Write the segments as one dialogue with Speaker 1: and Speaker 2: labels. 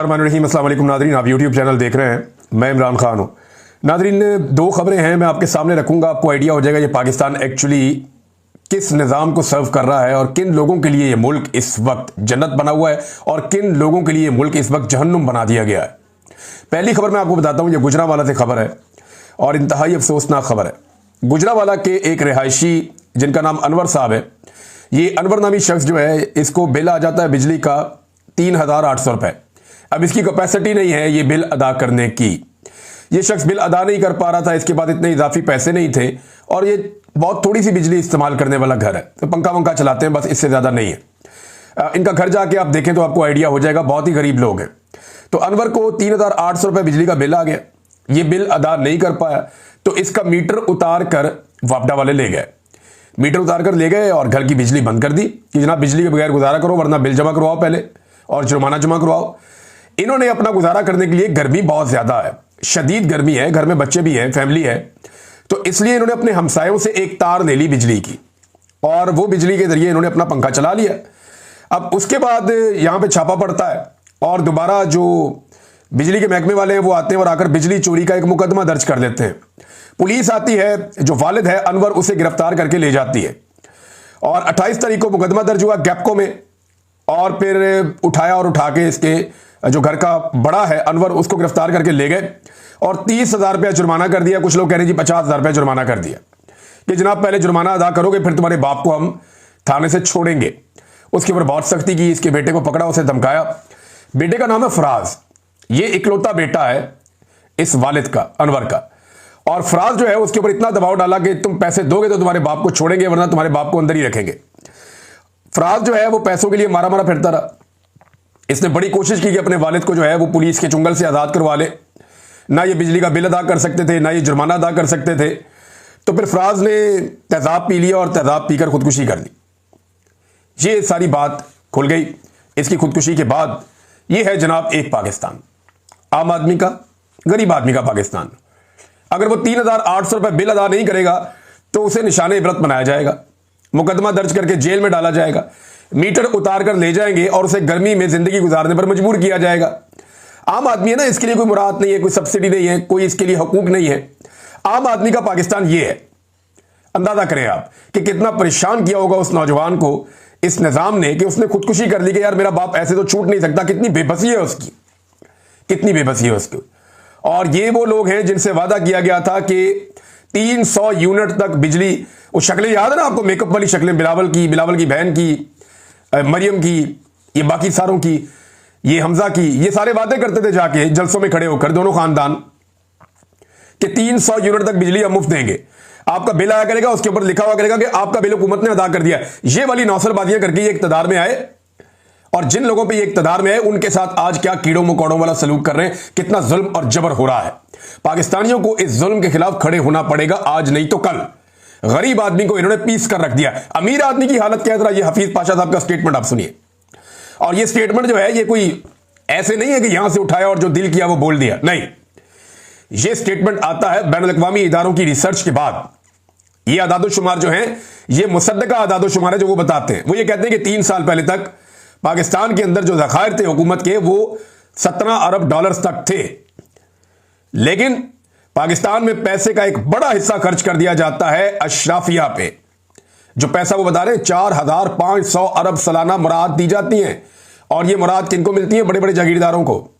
Speaker 1: अस्सलाम वालेकुम नादरीन, आप यूट्यूब चैनल देख रहे हैं। मैं इमरान खान हूँ। नादरीन, दो खबरें हैं, मैं आपके सामने रखूंगा, आपको आइडिया हो जाएगा ये पाकिस्तान एक्चुअली किस निज़ाम को सर्व कर रहा है और किन लोगों के लिए ये मुल्क इस वक्त जन्नत बना हुआ है और किन लोगों के लिए ये मुल्क इस वक्त जहन्नुम बना दिया गया है। पहली खबर मैं आपको बताता हूँ, ये गुजरावाला से खबर है और इंतहाई अफसोसनाक खबर है। गुजरावाला के एक रिहायशी जिनका नाम अनवर साहब है, ये अनवर नामी शख्स जो है, इसको बिल आ जाता है बिजली का 3,800 रुपये। अब इसकी कैपेसिटी नहीं है ये बिल अदा करने की। ये शख्स बिल अदा नहीं कर पा रहा था, इसके बाद इतने इजाफी पैसे नहीं थे और ये बहुत थोड़ी सी बिजली इस्तेमाल करने वाला घर है, तो पंखा वंखा चलाते हैं बस, इससे ज़्यादा नहीं है। इनका घर जाके आप देखें तो आपको आइडिया हो जाएगा, बहुत ही गरीब लोग हैं। तो अनवर को 3,800 रुपये बिजली का बिल आ गया, ये बिल अदा नहीं कर पाया तो इसका मीटर उतार कर वापडा वाले ले गए। मीटर उतार कर ले गए और घर की बिजली बंद कर दी कि जनाब बिजली के बगैर गुजारा करो, वरना बिल जमा करवाओ पहले और जुर्माना जमा करवाओ। इन्होंने अपना गुजारा करने के लिए, गर्मी बहुत ज़्यादा है, शदीद गर्मी है, घर में बच्चे भी हैं, फैमिली है, तो इसलिए इन्होंने अपने हमसायों से एक तार ले ली बिजली की और वो बिजली के जरिए इन्होंने अपना पंखा चला लिया। अब उसके बाद यहाँ पे छापा पड़ता है और दोबारा जो बिजली के महकमे वाले हैं वो आते हैं और आकर बिजली चोरी का एक मुकदमा दर्ज कर देते हैं। पुलिस आती है, जो वालिद है अनवर, उसे गिरफ्तार करके ले जाती है और 28 तारीख को मुकदमा दर्ज हुआ गैपको में और फिर उठाया और उठा के इसके जो घर का बड़ा है अनवर, उसको गिरफ्तार करके ले गए और 30,000 रुपया जुर्माना कर दिया। कुछ लोग कह रहे हैं जी 50,000 रुपया जुर्माना कर दिया कि जनाब पहले जुर्माना अदा करोगे फिर तुम्हारे बाप को हम थाने से छोड़ेंगे। उसके ऊपर बहुत सख्ती की, इसके बेटे को पकड़ा, उसे धमकाया। बेटे का नाम है फराज, ये इकलौता बेटा है इस वालिद का, अनवर का, और फराज जो है उसके ऊपर इतना दबाव डाला कि तुम पैसे दोगे तो तुम्हारे बाप को छोड़ेंगे, वरना तुम्हारे बाप को अंदर ही रखेंगे। फराज जो है वो पैसों के लिए मारा मारा फिरता रहा। इसने बड़ी कोशिश की कि अपने वालिद को जो है वो पुलिस के चुंगल से आज़ाद करवा ले। ना ये बिजली का बिल अदा कर सकते थे, ना ये जुर्माना अदा कर सकते थे। तो फिर फराज ने तेजाब पी लिया और तेजाब पीकर खुदकुशी कर ली। ये सारी बात खुल गई। इसकी खुदकुशी के बाद ये है जनाब एक पाकिस्तान, आम आदमी का, गरीब आदमी का पाकिस्तान। अगर वो 3,800 रुपये बिल अदा नहीं करेगा तो उसे निशाने इबरत बनाया जाएगा, मुकदमा दर्ज करके जेल में डाला जाएगा, मीटर उतार कर ले जाएंगे और उसे गर्मी में जिंदगी गुजारने पर मजबूर किया जाएगा। आम आदमी है ना, इसके लिए कोई मुराद नहीं है, कोई सब्सिडी नहीं है, कोई इसके लिए हकूक नहीं है। आम आदमी का पाकिस्तान ये है। अंदाजा करें आप कि कितना परेशान किया होगा उस नौजवान को इस निजाम ने कि उसने खुदकुशी कर ली कि यार मेरा बाप ऐसे तो छूट नहीं सकता। कितनी बेबसी है उसकी, कितनी बेबसी है उसकी। और ये वो लोग हैं जिनसे वादा किया गया था कि 300 यूनिट तक बिजली, वो शक्लें याद है ना आपको, मेकअप वाली शक्लें, बिलावल की बहन की, मरियम की, ये बाकी सारों की, ये हमजा की, ये सारे वादे करते थे जाके जलसों में खड़े होकर दोनों खानदान कि 300 यूनिट तक बिजली हम मुफ्त देंगे। आपका बिल आया करेगा, उसके ऊपर लिखा हुआ करेगा कि आपका बिल हुकूमत ने अदा कर दिया। ये वाली नौसरबाजियां करके ये इक्तदार में आए और जिन लोगों पे ये इक्तदार में है उनके साथ आज क्या कीड़ों मकोड़ों वाला सलूक कर रहे हैं, कितना जुल्म और जबर हो रहा है। पाकिस्तानियों को इस जुल्म के खिलाफ खड़े होना पड़ेगा, आज नहीं तो कल। गरीब आदमी को इन्होंने पीस कर रख दिया। अमीर आदमी की हालत क्या है, जरा ये हफीज पाशा साहब का स्टेटमेंट आप सुनिए। और ये स्टेटमेंट जो है ये कोई ऐसे नहीं है कि यहां से उठाया और जो दिल किया वो बोल दिया, नहीं। ये स्टेटमेंट आता है बैनुल अक़वामी इदारों की रिसर्च के बाद। ये आदादोशुमार जो है ये मुसद्दका आदादोशुमार है जो वो बताते हैं। वो ये कहते हैं कि 3 साल पहले तक पाकिस्तान के अंदर जो ज़खायर थे हुकूमत के वो 17 अरब डॉलर्स तक थे, लेकिन पाकिस्तान में पैसे का एक बड़ा हिस्सा खर्च कर दिया जाता है अशराफिया पे। जो पैसा वो बता रहे हैं 4,500 अरब सालाना मुराद दी जाती हैं। और ये मुराद किनको मिलती है? बड़े बड़े जागीरदारों को,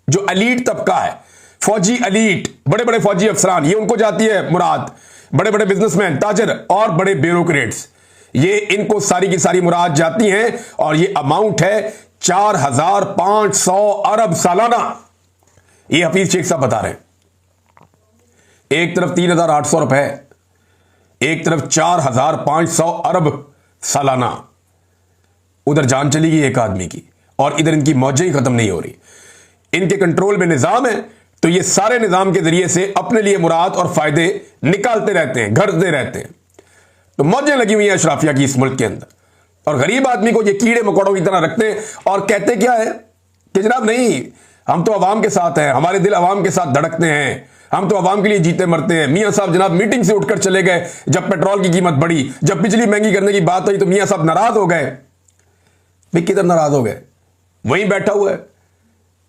Speaker 1: जो एलीट तबका है, फौजी एलीट, बड़े बड़े फौजी अफसरान, ये उनको जाती है मुराद। बड़े बड़े बिजनेसमैन, ताजर और बड़े ब्यूरोक्रेट्स, ये इनको सारी की सारी मुराद जाती हैं और ये अमाउंट है 4,500 अरब सालाना। ये हफीज शेख साहब बता रहे हैं। एक तरफ 3,800 रुपए, एक तरफ 4,500 अरब सालाना। उधर जान चली गई एक आदमी की और इधर इनकी मौजें ही खत्म नहीं हो रही। इनके कंट्रोल में निजाम है तो ये सारे निजाम के जरिए से अपने लिए मुराद और फायदे निकालते रहते हैं, घड़ते रहते हैं। तो मौजें लगी हुई हैं अशराफिया की इस मुल्क के अंदर। और गरीब आदमी को ये कीड़े मकोड़ों की तरह रखते हैं और कहते क्या है कि जनाब नहीं, हम तो अवाम के साथ हैं, हमारे दिल अवाम के साथ धड़कते हैं, हम तो अवाम के लिए जीते मरते हैं। मियां साहब जनाब मीटिंग से उठकर चले गए जब पेट्रोल की कीमत बढ़ी, जब बिजली महंगी करने की बात हुई तो मियां साहब नाराज हो गए। भाई किधर नाराज हो गए? वहीं बैठा हुआ है,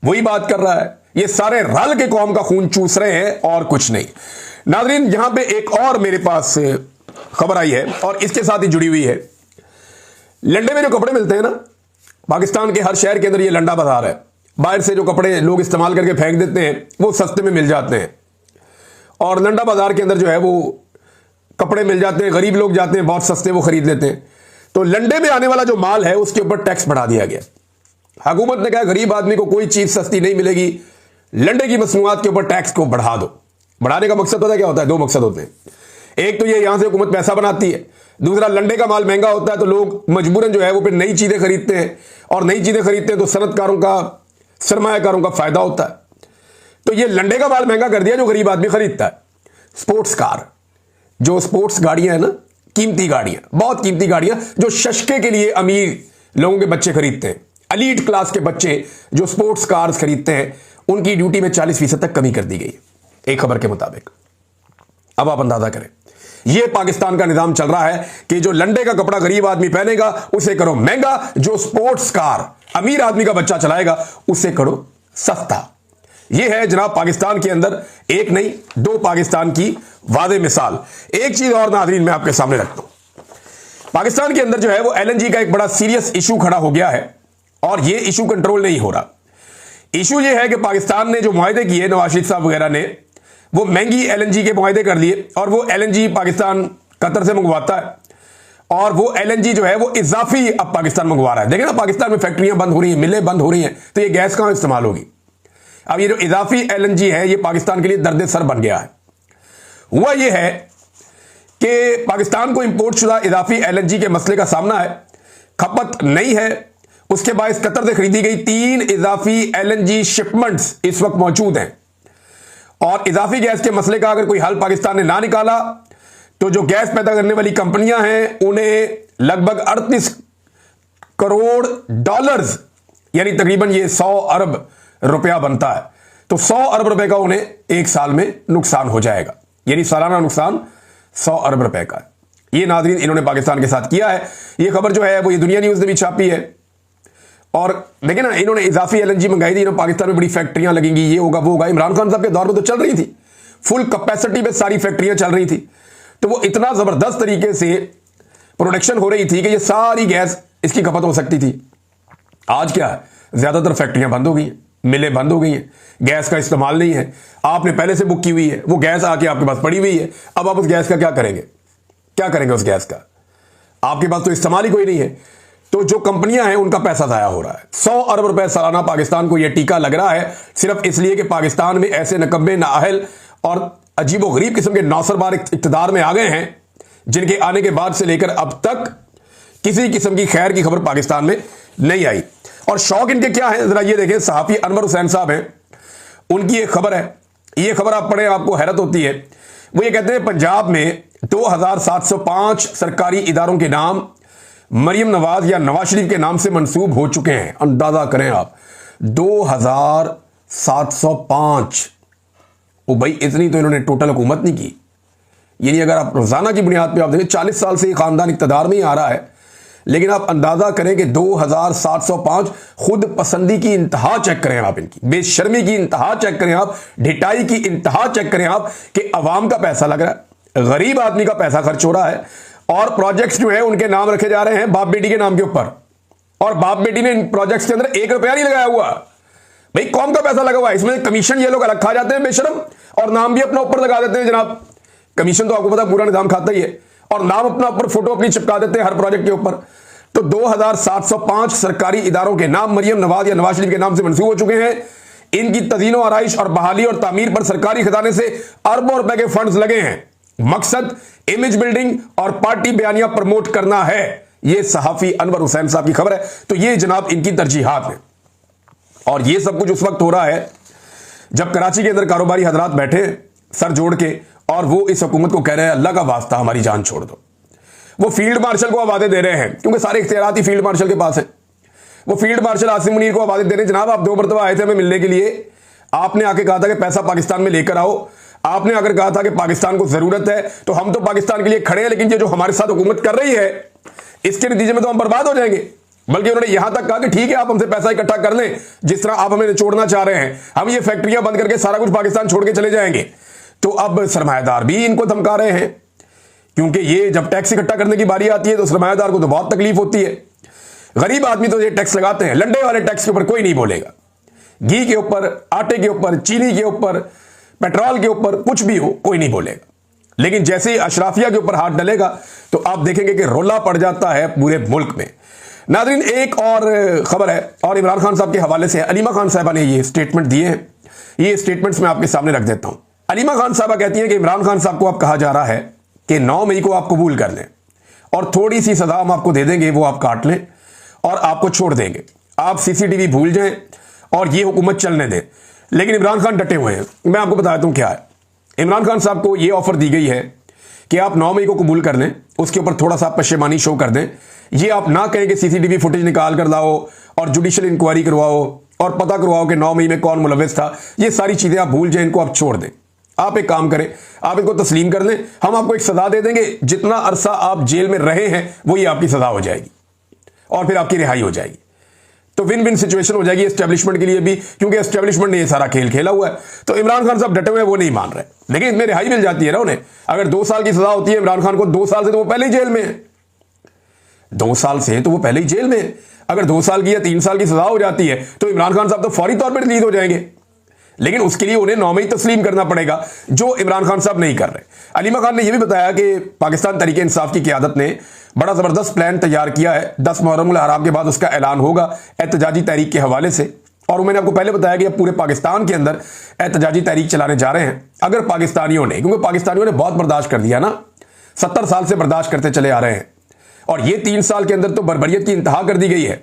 Speaker 1: वही बात कर रहा है। ये सारे रल के कौम का खून चूस रहे हैं और कुछ नहीं। नाज़रीन, यहां पे एक और मेरे पास खबर आई है और इसके साथ ही जुड़ी हुई है। लंडे में जो कपड़े मिलते हैं ना, पाकिस्तान के हर शहर के अंदर ये लंडा बाजार है। बाहर से जो कपड़े लोग इस्तेमाल करके फेंक देते हैं वो सस्ते में मिल जाते हैं, और लंडा बाजार के अंदर जो है वो कपड़े मिल जाते हैं। गरीब लोग जाते हैं, बहुत सस्ते वो खरीद लेते हैं। तो लंडे में आने वाला जो माल है उसके ऊपर टैक्स बढ़ा दिया गया। हुकूमत ने कहा गरीब आदमी को कोई चीज सस्ती नहीं मिलेगी, लंडे की मसनूआत के ऊपर टैक्स को बढ़ा दो। बढ़ाने का मकसद पता क्या होता है? दो मकसद होते हैं। एक तो ये यहां से हुकूमत पैसा बनाती है, दूसरा लंडे का माल महंगा होता है तो लोग मजबूरन जो है वो फिर नई चीजें खरीदते हैं, और नई चीजें खरीदते हैं तो सनतकारों का, सरमायाकारों का फायदा होता है। तो ये लंडे का माल महंगा कर दिया जो गरीब आदमी खरीदता है। स्पोर्ट्स कार, जो स्पोर्ट्स गाड़ियां हैं ना, कीमती गाड़ियां, बहुत कीमती गाड़ियां जो शशके के लिए अमीर लोगों के बच्चे खरीदते हैं, एलीट क्लास के बच्चे जो स्पोर्ट्स कार्स खरीदते हैं, उनकी ड्यूटी में 40% तक कमी कर दी गई एक खबर के मुताबिक। अब आप अंदाजा करें, यह पाकिस्तान का निजाम चल रहा है कि जो लंडे का कपड़ा गरीब आदमी पहनेगा उसे करो महंगा, जो स्पोर्ट्स कार अमीर आदमी का बच्चा चलाएगा उसे करो सस्ता। यह है जनाब पाकिस्तान के अंदर एक नहीं दो पाकिस्तान की वादे मिसाल। एक चीज और नाज़रीन मैं आपके सामने रखता हूं, पाकिस्तान के अंदर जो है वो एलएनजी का एक बड़ा सीरियस इशू खड़ा हो गया है और यह इशू कंट्रोल नहीं हो रहा। इशू यह है कि पाकिस्तान ने जो मुआहदे किए, नवाज शरीफ साहब वगैरह ने, वो महंगी एलएनजी के मुआहदे कर लिए, और वो एलएनजी पाकिस्तान कतर से मंगवाता है, और वो एलएनजी जो है वो इजाफी अब पाकिस्तान मंगवा रहा है। देखिए ना, पाकिस्तान में फैक्ट्रियां बंद हो रही हैं, मिलें बंद हो रही हैं, तो ये गैस कहां इस्तेमाल होगी? अब ये जो इजाफी एलएनजी है ये पाकिस्तान के लिए दर्द सर बन गया है। हुआ ये है कि पाकिस्तान को इंपोर्ट शुदा इजाफी एलएनजी के मसले का सामना है, खपत नहीं है। उसके बाद कतर से खरीदी गई 3 इजाफी एलएनजी शिपमेंट्स इस वक्त मौजूद हैं, और इजाफी गैस के मसले का अगर कोई हल पाकिस्तान ने ना निकाला तो जो गैस पैदा करने वाली कंपनियां हैं उन्हें लगभग 38 करोड़ डॉलर्स, यानी तकरीबन ये 100 अरब रुपया बनता है, तो 100 अरब रुपए का उन्हें एक साल में नुकसान हो जाएगा, यानी सालाना नुकसान 100 अरब रुपए का। ये नाज़रीन इन्होंने पाकिस्तान के साथ किया है। ये खबर जो है वो ये दुनिया न्यूज़ ने भी छापी है। और देखिए ना, इन्होंने इजाफी एलएनजी मंगाई थी, इन्होंने पाकिस्तान में बड़ी फैक्ट्रियां लगेंगी, ये होगा वो होगा। इमरान खान साहब के दौर में तो चल रही थी, फुल कैपेसिटी पे सारी फैक्ट्रियां चल रही थी, तो वो इतना जबरदस्त तरीके से प्रोडक्शन हो रही थी कि ये सारी गैस इसकी खपत हो सकती थी। आज क्या है, ज्यादातर फैक्ट्रियां बंद हो गई हैं, मिलें बंद हो गई हैं, गैस का इस्तेमाल नहीं है, आपने पहले से बुक की हुई है, वो गैस आके आपके पास पड़ी हुई है। अब आप उस गैस का क्या करेंगे? क्या करेंगे उस गैस का? आपके पास तो इस्तेमाल ही कोई नहीं है। तो जो कंपनियां हैं उनका पैसा जाया हो रहा है। 100 अरब रुपए सालाना पाकिस्तान को यह टीका लग रहा है, सिर्फ इसलिए कि पाकिस्तान में ऐसे नकम्मे, नाअहल और अजीबोगरीब किस्म के नौसरबार इक्तदार में आ गए हैं, जिनके आने के बाद से लेकर अब तक किसी किस्म की खैर की खबर पाकिस्तान में नहीं आई। और शौक इनके क्या है, जरा ये देखें, सहाफी अनवर हुसैन साहब हैं, उनकी एक खबर है, ये खबर आप पढ़े आपको हैरत होती है। वो ये कहते हैं पंजाब में 2705 सरकारी इदारों के नाम मरियम नवाज या नवाज शरीफ के नाम से मंसूब हो चुके हैं। अंदाजा करें आप, 2705। ओ भाई, इतनी तो इन्होंने टोटल हुकूमत नहीं की। यानी अगर आप रोजाना की बुनियाद पे आप देखें, 40 साल से ये खानदान इक्तदार में ही आ रहा है, लेकिन आप अंदाजा करें कि 2705। खुद पसंदी की इंतहा चेक करें आप, इनकी बेशर्मी की इंतहा चेक करें आप, ढिटाई की इंतहा चेक करें आप, कि अवाम का पैसा लग रहा है, गरीब आदमी का पैसा खर्च हो रहा है, और प्रोजेक्ट्स जो है उनके नाम रखे जा रहे हैं बाप बेटी के नाम के ऊपर, और बाप बेटी ने इन प्रोजेक्ट्स के अंदर 1 रुपया नहीं लगाया हुआ। भाई कौम का पैसा लगा हुआ है, इसमें कमीशन ये लोग अलग खा जाते हैं बेशरम, और नाम भी अपना ऊपर लगा देते हैं। जनाब कमीशन तो आपको पता पूरा निजाम खाता ही है, और नाम अपना ऊपर, फोटो अपनी चिपका देते हैं हर प्रोजेक्ट के ऊपर। तो 2705 सरकारी इदारों के नाम मरियम नवाज या नवाज शरीफ के नाम से मंसूब हो चुके हैं। इनकी तज़ीनो आराइश और बहाली और तामीर पर सरकारी खजाने से अरबों रुपए के फंड्स लगे हैं। मकसद इमेज बिल्डिंग और पार्टी बयानियां प्रमोट करना है। यह सहाफी अनवर हुसैन साहब की खबर है। तो ये जनाब इनकी तरजीहात है, और ये सब कुछ उस वक्त हो रहा है जब कराची के अंदर कारोबारी हजरात बैठे सर जोड़ के, और वो इस हुकूमत को कह रहे हैं अल्लाह का वास्ता हमारी जान छोड़ दो। वो फील्ड मार्शल को आवाज़ें दे रहे हैं, क्योंकि सारे इख्तियारात ही फील्ड मार्शल के पास है। वो फील्ड मार्शल आसिम मुनीर को आवाज़ें दे रहे हैं, जनाब आप 2 मरतबा आए थे हमें मिलने के लिए, आपने आके कहा था कि पैसा पाकिस्तान में लेकर आओ, आपने अगर कहा था कि पाकिस्तान को जरूरत है, तो हम तो पाकिस्तान के लिए खड़े हैं, लेकिन ये जो हमारे साथ हुकूमत कर रही है इसके नतीजे में तो हम बर्बाद हो जाएंगे। बल्कि उन्होंने यहां तक कहा कि ठीक है, आप हमसे पैसा इकट्ठा कर लें, जिस तरह आप हमें निचोड़ना चाह रहे हैं, हम ये फैक्ट्रियां बंद करके सारा कुछ पाकिस्तान छोड़ के चले जाएंगे। तो अब सरमायादार भी इनको धमका रहे हैं, क्योंकि ये जब टैक्स इकट्ठा करने की बारी आती है तो सरमायादार को तो बहुत तकलीफ होती है। गरीब आदमी तो ये टैक्स लगाते हैं, लंडे वाले टैक्स के ऊपर कोई नहीं बोलेगा। घी के ऊपर, आटे के ऊपर, चीनी के ऊपर, पेट्रोल के ऊपर, कुछ भी हो कोई नहीं बोलेगा। लेकिन जैसे ही अशराफिया के ऊपर हाथ डलेगा तो आप देखेंगे कि रोला पड़ जाता है पूरे मुल्क में। नाज़रीन, एक और खबर है और इमरान खान साहब के हवाले से। अलीमा खान साहबा ने ये स्टेटमेंट दिए हैं, ये स्टेटमेंट्स मैं आपके सामने रख देता हूं। अलीमा खान साहबा कहती हैं कि इमरान खान साहब को अब कहा जा रहा है कि 9 मई को आप कबूल कर लें और थोड़ी सी सजा हम आपको दे देंगे, वो आप काट लें और आपको छोड़ देंगे, आप सीसीटीवी भूल जाएं और ये हुकूमत चलने दें। लेकिन इमरान खान डटे हुए हैं। मैं आपको बता दूं क्या है। इमरान खान साहब को यह ऑफर दी गई है कि आप 9 मई को कबूल कर लें, उसके ऊपर थोड़ा सा पशेमानी शो कर दें। ये आप ना कहें कि सीसीटीवी फुटेज निकाल कर लाओ और जुडिशियल इंक्वायरी करवाओ और पता करवाओ कि 9 मई में कौन मुलविस था। ये सारी चीजें आप भूल जाएं, इनको आप छोड़ दें। आप एक काम करें, आप इनको तस्लीम कर लें, हम आपको एक सजा दे देंगे। जितना अरसा आप जेल में रहे हैं वो ये आपकी सजा हो जाएगी और फिर आपकी रिहाई हो जाएगी। तो विन विन सिचुएशन हो जाएगी एस्टेब्लिशमेंट के लिए भी, क्योंकि एस्टेब्लिशमेंट ने ये सारा खेल खेला हुआ है। तो इमरान खान साहब डटे हुए वो नहीं मान रहे, लेकिन इसमें रिहाई मिल जाती है ना उन्हें। अगर 2 साल की सजा होती है इमरान खान को, 2 साल से तो वो पहले ही जेल में है, 2 साल से तो वो पहले ही जेल में है। अगर 2 साल की या 3 साल की सजा हो जाती है तो इमरान खान साहब तो फौरी तौर पर रिलीज हो जाएंगे। लेकिन उसके लिए उन्हें 9 मई तस्लीम करना पड़ेगा, जो इमरान खान साहब नहीं कर रहे। अलीमा खान ने यह भी बताया कि पाकिस्तान तहरीक इंसाफ की क़यादत ने बड़ा जबरदस्त प्लान तैयार किया है। 10 मुहर्रम उल हराम के बाद उसका ऐलान होगा एहतजाजी तहरीक के हवाले से। और मैंने आपको पहले बताया कि अब पूरे पाकिस्तान के अंदर एहतजाजी तहरीक चलाने जा रहे हैं। अगर पाकिस्तानियों ने, क्योंकि पाकिस्तानियों ने बहुत बर्दाश्त कर दिया ना, 70 साल से बर्दाश्त करते चले आ रहे हैं और ये 3 साल के अंदर तो बर्बरियत की इंतहा कर दी गई है।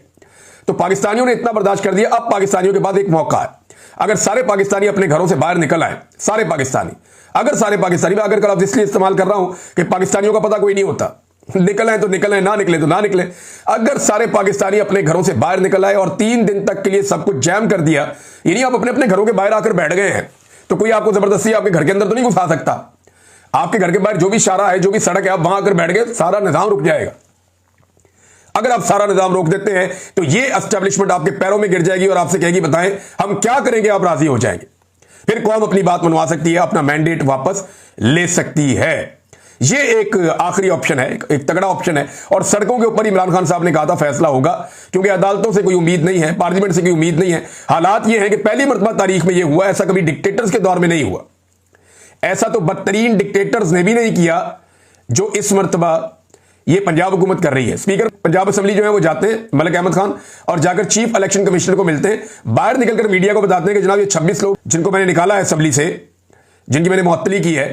Speaker 1: तो पाकिस्तानियों ने इतना बर्दाश्त कर दिया, अब पाकिस्तानियों के पास एक मौका है। अगर सारे पाकिस्तानी अपने घरों से बाहर निकल आए, सारे पाकिस्तानी, अगर सारे पाकिस्तानी, मैं अगर कल इसलिए इस्तेमाल कर रहा हूं कि पाकिस्तानियों का पता कोई नहीं होता, निकल आए तो निकल आए, ना निकले तो ना निकले। अगर सारे पाकिस्तानी अपने घरों से बाहर निकल आए और 3 दिन तक के लिए सब कुछ जैम कर दिया, यानी आप अपने अपने घरों के बाहर आकर बैठ गए हैं, तो कोई आपको जबरदस्ती आपके घर के अंदर तो नहीं घुसा सकता। आपके घर के बाहर जो भी शारा है, जो भी सड़क है, आप वहां आकर बैठ गए, सारा निजाम रुक जाएगा। अगर आप सारा निजाम रोक देते हैं तो ये एस्टेब्लिशमेंट आपके पैरों में गिर जाएगी और आपसे कहेगी बताएं हम क्या करेंगे, आप राजी हो जाएंगे। फिर कौम अपनी बात मनवा सकती है, अपना मैंडेट वापस ले सकती है। ये एक आखिरी ऑप्शन है, एक तगड़ा ऑप्शन है। और सड़कों के ऊपर इमरान खान साहब ने कहा था फैसला होगा, क्योंकि अदालतों से कोई उम्मीद नहीं है, पार्लियामेंट से कोई उम्मीद नहीं है। हालात ये है कि पहली मरतबा तारीख में ये हुआ, ऐसा कभी डिक्टेटर्स के दौर में नहीं हुआ। ऐसा तो बदतरीन डिक्टेटर्स ने भी नहीं किया जो इस मरतबा ये पंजाब हुकूमत कर रही है। स्पीकर पंजाब असेंबली जो है वो जाते हैं मलिक अहमद खान और जाकर चीफ इलेक्शन कमिश्नर को मिलते हैं, बाहर निकलकर मीडिया को बताते हैं कि जनाब ये 26 लोग जिनको मैंने निकाला है असेंबली से, जिनकी मैंने मुअत्तली की है,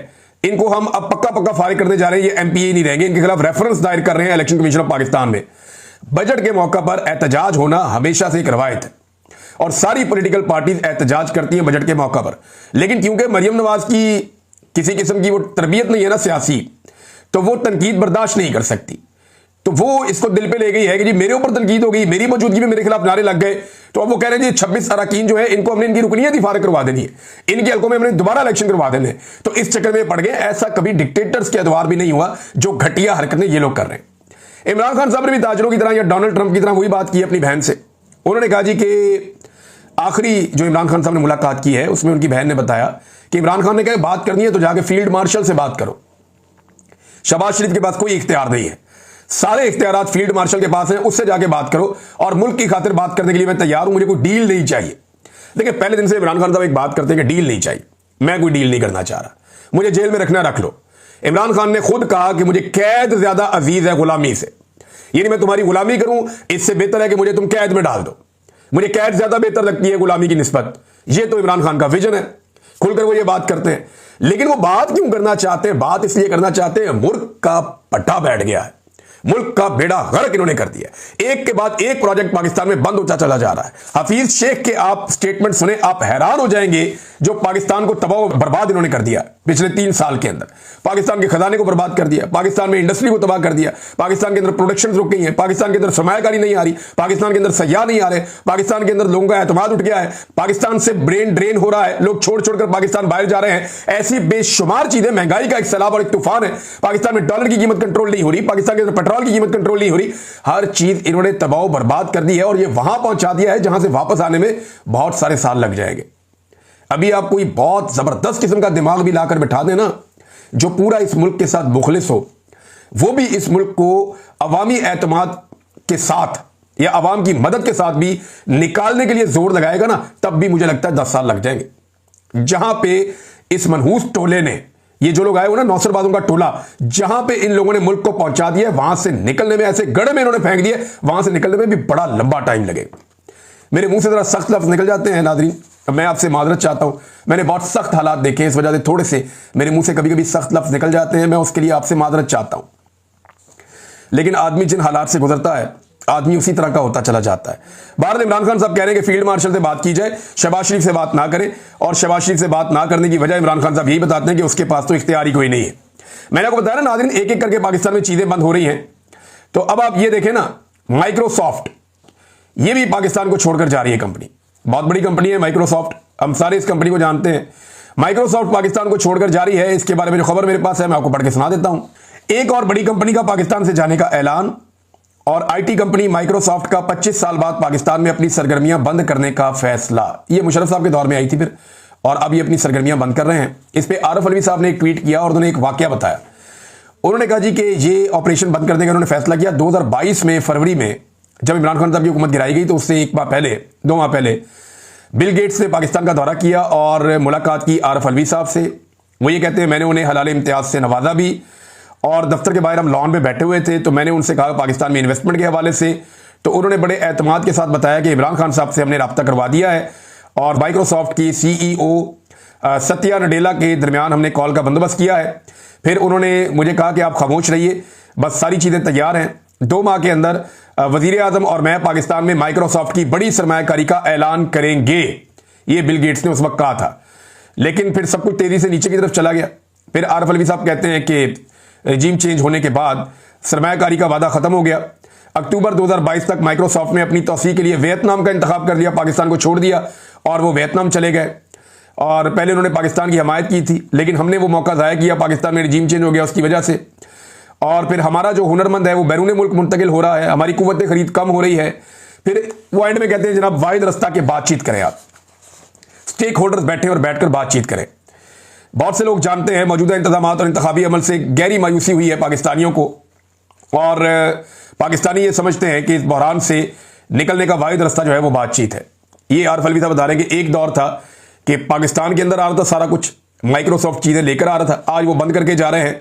Speaker 1: इनको हम अब पक्का फारिग करने जा रहे हैं, ये एमपीए नहीं रहेंगे, इनके खिलाफ रेफरेंस दायर कर रहे हैं इलेक्शन कमीशन ऑफ पाकिस्तान में। बजट के मौका पर एहतजाज होना हमेशा से एक रवायत है और सारी पॉलिटिकल पार्टीज एहतजाज करती हैं बजट के मौका पर। लेकिन क्योंकि मरियम नवाज की किसी किस्म की वो तरबियत नहीं है ना सियासी, तो वो तनकीद बर्दाश्त नहीं कर सकती, तो वो इसको दिल पे ले गई है कि जी मेरे ऊपर तनकीद हो गई, मेरी मौजूदगी में मेरे खिलाफ नारे लग गए, तो अब वो कह रहे हैं जी 26 अरकान जो है इनको हमने इनकी रुकनीत ही फारिग करवा देनी है, इनके हल्कों में हमने दोबारा इलेक्शन करवा देने। तो इस चक्कर में पड़ गए। ऐसा कभी डिक्टेटर्स के अदवार भी नहीं हुआ जो घटिया हरकतें ये लोग कर रहे हैं। इमरान खान साहब ने भी ताजरों की तरह या डोनाल्ड ट्रंप की तरह वही बात की अपनी बहन से। उन्होंने कहा जी कि आखिरी जो इमरान खान साहब ने मुलाकात की है उसमें उनकी बहन ने बताया कि इमरान खान ने कहा बात करनी है तो जाके फील्ड मार्शल से बात करो। शहबाज शरीफ के पास कोई इख्तियार नहीं है, सारे इख्तियारात फील्ड मार्शल के पास हैं, उससे जाके बात करो और मुल्क की खातिर बात करने के लिए मैं तैयार हूं, मुझे कोई डील नहीं चाहिए। देखिए पहले दिन से इमरान खान साहब एक बात करते हैं कि डील नहीं चाहिए, मैं कोई डील नहीं करना चाह रहा, मुझे जेल में रखना रख लो। इमरान खान ने खुद कहा कि मुझे कैद ज्यादा अजीज है गुलामी से, यानी मैं तुम्हारी गुलामी करूं इससे बेहतर है कि मुझे तुम कैद में डाल दो, मुझे कैद ज्यादा बेहतर लगती है गुलामी की निस्बत। ये तो इमरान खान का विजन है, खुलकर वो ये बात करते हैं। लेकिन वो बात क्यों करना चाहते हैं? बात इसलिए करना चाहते हैं मुल्क का पट्टा बैठ गया है, मुल्क का बेड़ा गर्क इन्होंने कर दिया। एक के बाद एक प्रोजेक्ट पाकिस्तान में बंद होता चला जा रहा है। हफीज शेख के आप स्टेटमेंट सुने, आप हैरान हो जाएंगे जो पाकिस्तान को तबाह बर्बाद इन्होंने कर दिया पिछले 3 साल के अंदर। पाकिस्तान के खजाने को बर्बाद कर दिया, पाकिस्तान में इंडस्ट्री को तबाह कर दिया, पाकिस्तान के अंदर प्रोडक्शन रुक गई है, पाकिस्तान के अंदर सरमायाकारी नहीं आ रही, पाकिस्तान के अंदर सयाह नहीं आ रहे, पाकिस्तान के अंदर लोगों का एतमाद उठ गया है, पाकिस्तान से ब्रेन ड्रेन हो रहा है, लोग छोड़ छोड़कर पाकिस्तान बाहर जा रहे हैं। ऐसी बेशुमार चीजें, महंगाई का एक सैलाब और एक तूफान है। पाकिस्तान में डॉलर की कीमत कंट्रोल नहीं हो रही, पाकिस्तान के अंदर पेट्रोल पेट्रोल की कीमत कंट्रोल नहीं हो रही, हर चीज इन्होंने तबाह बर्बाद कर दी है और ये वहां पहुंचा दिया है जहां से वापस आने में बहुत सारे साल लग जाएंगे। अभी आप कोई बहुत जबरदस्त किस्म का दिमाग भी लाकर बैठा देना जो पूरा इस मुल्क के साथ मुखलिस हो, वो भी इस मुल्क को अवामी एतमाद के साथ या अवाम की मदद के साथ भी निकालने के लिए जोर लगाएगा ना, तब भी मुझे लगता है 10 साल लग जाएंगे। जहां पे इस मनहूस टोले ने, ये जो लोग आए हो ना नौसरबाजों का टोला, जहां पे इन लोगों ने मुल्क को पहुंचा दिया, वहां से निकलने में ऐसे गड़े में इन्होंने फेंक दिए, वहां से निकलने में भी बड़ा लंबा टाइम लगेगा। मेरे मुंह से जरा सख्त लफ्ज निकल जाते हैं नाज़रीन, मैं आपसे माजरत चाहता हूं। मैंने बहुत सख्त हालात देखे हैं, इस वजह से थोड़े से मेरे मुंह से कभी कभी सख्त लफ्ज निकल जाते हैं, मैं उसके लिए आपसे माजरत चाहता हूं। लेकिन आदमी जिन हालात से गुजरता है, आदमी उसी तरह का होता चला जाता है। बाहर इमरान खान साहब कह रहे हैं कि फील्ड मार्शल से बात की जाए, शहबाज शरीफ से बात ना करें, और शहबाज शरीफ से बात ना करने की वजह इमरान खान साहब यही बताते हैं कि उसके पास तो इख्तियार ही कोई नहीं है। मैंने आपको बताया ना नाज़रीन, एक एक करके पाकिस्तान में चीजें बंद हो रही हैं। तो अब आप ये देखें ना, माइक्रोसॉफ्ट ये भी पाकिस्तान को छोड़कर जा रही है कंपनी, बहुत बड़ी कंपनी है माइक्रोसॉफ्ट, हम सारे इस कंपनी को जानते हैं। माइक्रोसॉफ्ट पाकिस्तान को छोड़कर जा रही है, इसके बारे में जो खबर मेरे पास है मैं आपको पढ़ के सुना देता हूं। एक और बड़ी कंपनी का पाकिस्तान से जाने का ऐलान, और आईटी कंपनी माइक्रोसॉफ्ट का 25 साल बाद पाकिस्तान में अपनी सरगर्मियां बंद करने का फैसला। ये मुशर्रफ साहब के दौर में आई थी फिर, और अब ये अपनी सरगर्मियां बंद कर रहे हैं। इस पे आरिफ अलवी साहब ने एक ट्वीट किया और उन्होंने एक वाकया बताया। उन्होंने कहा जी कि ये ऑपरेशन बंद करने का उन्होंने फैसला किया 2022 में फरवरी में, जब इमरान खान साहब की हुकूमत गिराई गई, तो उससे 2 माह पहले बिल गेट्स ने पाकिस्तान का दौरा किया और मुलाकात की आरिफ अलवी साहब से। वो ये कहते हैं मैंने उन्हें हलाल इम्तियाज से नवाजा भी, और दफ्तर के बाहर हम लॉन में बैठे हुए थे तो मैंने उनसे कहा पाकिस्तान में इन्वेस्टमेंट के हवाले से, तो उन्होंने बड़े एतमाद के साथ बताया कि इमरान खान साहब से हमने रब्ता करवा दिया है, और माइक्रोसॉफ्ट की CEO सत्या नडेला के दरमियान हमने कॉल का बंदोबस्त किया है। फिर उन्होंने मुझे कहा कि आप खामोश रहिए, बस सारी चीज़ें तैयार हैं, 2 माह के अंदर वजीर आजम और मैं पाकिस्तान में माइक्रोसॉफ्ट की बड़ी सरमायाकारी का ऐलान करेंगे। ये बिल गेट्स ने उस वक्त कहा था, लेकिन फिर सब कुछ तेजी से नीचे की तरफ चला गया। फिर आरिफ अलवी साहब कहते हैं कि रजीम चेंज होने के बाद सरमायाकारी का वादा खत्म हो गया। अक्टूबर 2022 तक माइक्रोसॉफ्ट ने अपनी तौसीह के लिए वियतनाम का इंतखाब कर लिया, पाकिस्तान को छोड़ दिया और वो वियतनाम चले गए। और पहले उन्होंने पाकिस्तान की हमायत की थी, लेकिन हमने वो मौका ज़ाया किया, पाकिस्तान में रजीम चेंज हो गया उसकी वजह से। और फिर हमारा जो हुनरमंद है वो बैरून मुल्क मुंतकिल हो रहा है, हमारी कुव्वत खरीद कम हो रही है। फिर वो एंड में कहते हैं जनाब वाहिद रास्ता के बातचीत करें, आप स्टेक होल्डर्स बैठे और बैठकर बातचीत करें। बहुत से लोग जानते हैं मौजूदा इंतजामात और इंतखाबी अमल से गहरी मायूसी हुई है पाकिस्तानियों को, और पाकिस्तानी ये समझते हैं कि इस बहरान से निकलने का वाहिद रास्ता जो है वो बातचीत है। ये आरिफ अलवी साहब बता रहे हैं कि एक दौर था कि पाकिस्तान के अंदर आ रहा था सारा कुछ, माइक्रोसॉफ्ट चीज़ें लेकर आ रहा था, आज वो बंद करके जा रहे हैं।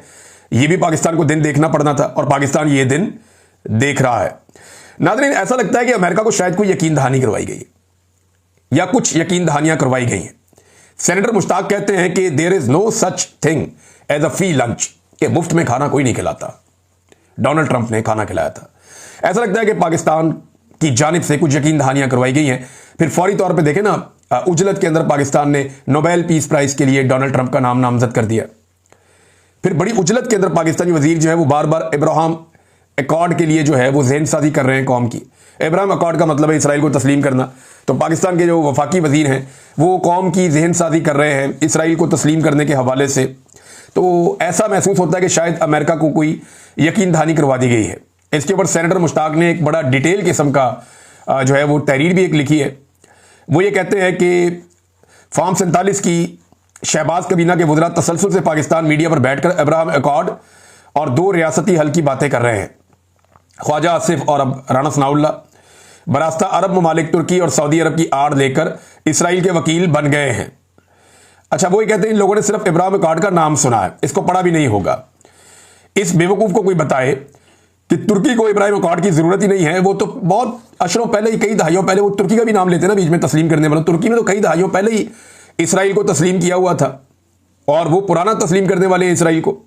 Speaker 1: ये भी पाकिस्तान को दिन देखना पड़ना था और पाकिस्तान ये दिन देख रहा है। नाज़रीन, ऐसा लगता है कि अमेरिका को शायद कोई यकीन दहानी करवाई गई है या कुछ यकीन दहानियां करवाई गई हैं। सेनेटर मुश्ताक कहते हैं कि there is no such thing as a free lunch, कि मुफ्त में खाना कोई नहीं खिलाता, डोनाल्ड ट्रंप ने खाना खिलाया था। ऐसा लगता है कि पाकिस्तान की जानिब से कुछ यकीन दहानियां करवाई गई हैं। फिर फौरी तौर पे देखें ना, उजलत के अंदर पाकिस्तान ने नोबेल पीस प्राइज के लिए डोनाल्ड ट्रंप का नाम नामजद कर दिया। फिर बड़ी उजलत के अंदर पाकिस्तानी वजीर जो है वो बार बार इब्राहिम अकॉर्ड के लिए जो है वो जहन साजी कर रहे हैं कौम की। इब्राहिम अकॉर्ड का मतलब है इसराइल को तस्लीम करना, तो पाकिस्तान के जो वफाकी वजीर हैं वो कौम की जहन साजी कर रहे हैं इसराइल को तस्लीम करने के हवाले से। तो ऐसा महसूस होता है कि शायद अमेरिका को कोई यकीन दहानी करवा दी गई है। इसके ऊपर सेनेटर मुश्ताक ने एक बड़ा डिटेल किस्म का जो है वो तहरीर भी एक लिखी है। वो ये कहते हैं कि फॉर्म 47 की शहबाज कबीना के वज़रा तसलसल से पाकिस्तान मीडिया पर बैठकर इब्राहिम अकॉर्ड और 2 रियासती हल की बातें कर रहे हैं। ख्वाजा आसिफ और अब राना सनाउल्लाह बरास्ता अरब ममालिक तुर्की और सऊदी अरब की आड़ लेकर इसराइल के वकील बन गए हैं। अच्छा, वो ये कहते हैं इन लोगों ने सिर्फ इब्राहिम अकॉर्ड का नाम सुना है, इसको पढ़ा भी नहीं होगा। इस बेवकूफ़ को कोई बताए कि तुर्की को इब्राहिम अकॉर्ड की ज़रूरत ही नहीं है। वो तो बहुत अशरों पहले ही, कई दहाइयों पहले वो तुर्की का भी नाम लेते हैं ना बीच में तस्लीम करने वाला। तुर्की ने तो कई दहाइयों पहले ही इसराइल को तस्लीम किया हुआ था और वो पुराना तस्लीम करने वाले हैं इसराइल को।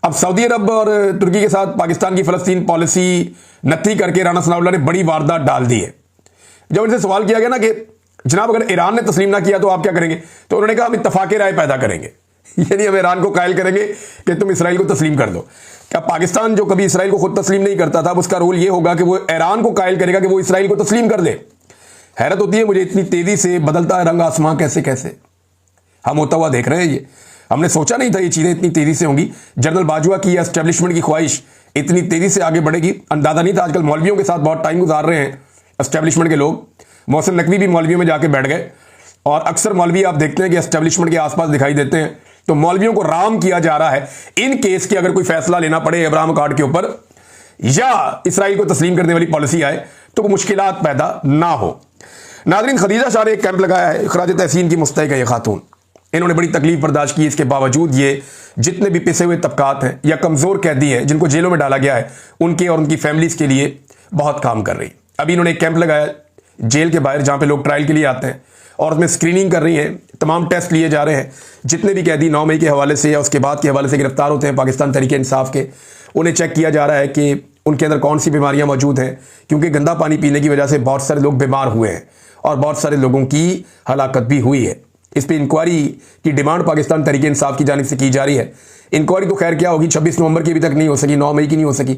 Speaker 1: अब सऊदी अरब और तुर्की के साथ पाकिस्तान की फ़लस्तीन पॉलिसी नत्थी करके राना सनाउल्लाह ने बड़ी वारदात डाल दी है। जब उनसे सवाल किया गया ना कि जनाब अगर ईरान ने तस्लीम ना किया तो आप क्या करेंगे, तो उन्होंने कहा हम इत्तफाक़ राय पैदा करेंगे, यानी हम ईरान को कायल करेंगे कि तुम इसराइल को तस्लीम कर दो। क्या पाकिस्तान जो कभी इसराइल को खुद तस्लीम नहीं करता था, उसका रोल ये होगा कि वो ईरान को कायल करेगा कि वो इसराइल को तस्लीम कर दे। हैरत होती है मुझे, इतनी तेज़ी से बदलता है रंग आसमां, कैसे कैसे हम होता हुआ देख रहे हैं। ये हमने सोचा नहीं था ये चीज़ें इतनी तेज़ी से होंगी। जनरल बाजवा की एस्टेब्लिशमेंट की ख्वाहिश इतनी तेजी से आगे बढ़ेगी अंदाजा नहीं था। आजकल मौलवियों के साथ बहुत टाइम गुजार रहे हैं एस्टेब्लिशमेंट के लोग। मोहसिन नकवी भी मौलवियों में जाके बैठ गए और अक्सर मौलवी आप देखते हैं कि एस्टेब्लिशमेंट के आसपास दिखाई देते हैं। तो मौलवियों को राम किया जा रहा है इन केस की अगर कोई फैसला लेना पड़े अब्राहम अकॉर्ड के ऊपर या इसराइल को तस्लीम करने वाली पॉलिसी आए तो मुश्किलात पैदा ना हो। नाज़रीन, खदीजा शाह ने एक कैंप लगाया है, खराज तहसीन की मुस्तहिक है ये खातून। इन्होंने बड़ी तकलीफ बर्दाश्त की, इसके बावजूद ये जितने भी पिसे हुए तबकात हैं या कमज़ोर कैदी हैं जिनको जेलों में डाला गया है उनके और उनकी फैमिलीज़ के लिए बहुत काम कर रही। अभी इन्होंने एक कैंप लगाया जेल के बाहर जहाँ पे लोग ट्रायल के लिए आते हैं और उसमें स्क्रीनिंग कर रही हैं, तमाम टेस्ट लिए जा रहे हैं। जितने भी कैदी 9 मई के हवाले से या उसके बाद के हवाले से गिरफ्तार होते हैं पाकिस्तान तहरीक इंसाफ के, उन्हें चेक किया जा रहा है कि उनके अंदर कौन सी बीमारियां मौजूद हैं, क्योंकि गंदा पानी पीने की वजह से बहुत सारे लोग बीमार हुए हैं और बहुत सारे लोगों की हलाकत भी हुई है। इस पर इंक्वायरी की डिमांड पाकिस्तान तहरीक इंसाफ की जानिब से की जा रही है। इंक्वायरी तो खैर क्या होगी, 26 नवंबर की अभी तक नहीं हो सकी, 9 मई की नहीं हो सकी,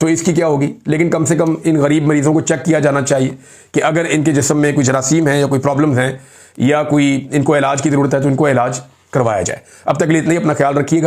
Speaker 1: तो इसकी क्या होगी। लेकिन कम से कम इन गरीब मरीजों को चेक किया जाना चाहिए कि अगर इनके जिस्म में कोई जरासीम है या कोई प्रॉब्लम है या कोई इनको इलाज की ज़रूरत है तो इनको इलाज करवाया जाए। अब तक के लिए इतना ही, अपना ख्याल रखिएगा।